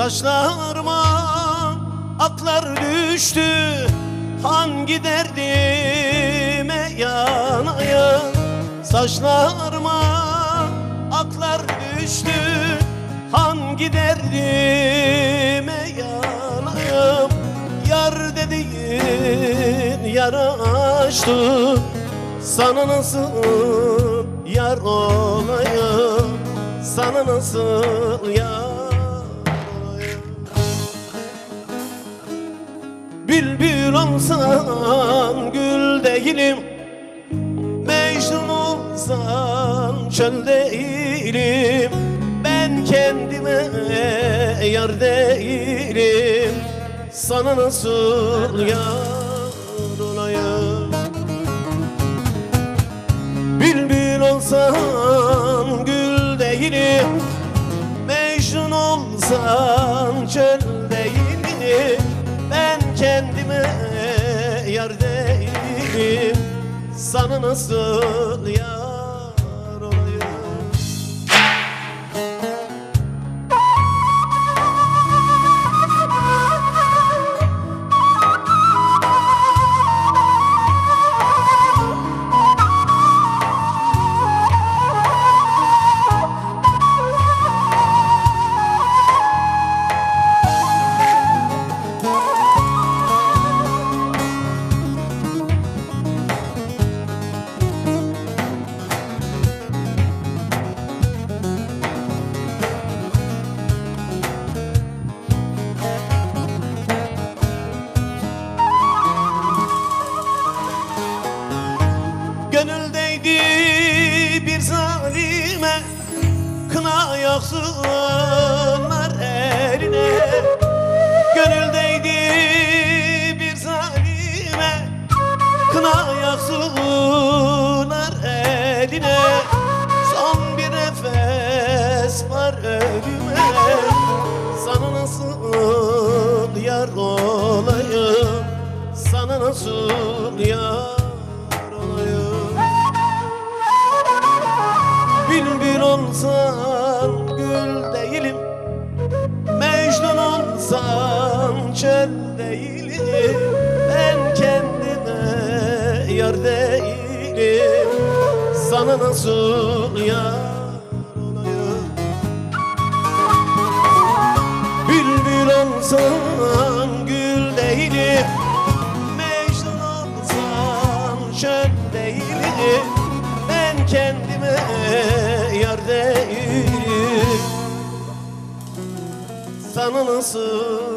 Saçlarıma aklar düştü, hangi derdime yanayım? Saçlarıma aklar düştü, hangi derdime yanayım? Yar dediğin yara açtı, sana nasıl yar olayım? Sana nasıl yar? Bülbül olsan gül değilim, Mecnun olsan çöl değilim. Ben kendime yar değilim, sana nasıl yar olayım? Bülbül olsan gül değilim, Mecnun olsan çöl değilim. Ben kendime yar değilim, sana nasıl yar olayım? Gönüldeydi bir zalime, kına yaksınlar eline. Gönüldeydi bir zalime, kına yaksınlar eline. Son bir nefes var ölüme, sana nasıl yar olayım? Sana nasıl yar? Bülbül olsan gül değilim, Mecnun olsan çöl değilim. Ben kendime yar değilim, sana nasıl yar olayım? Bülbül olsan gül değilim, Mecnun olsan çöl değilim. Ben kendime yar değilim, sana nasıl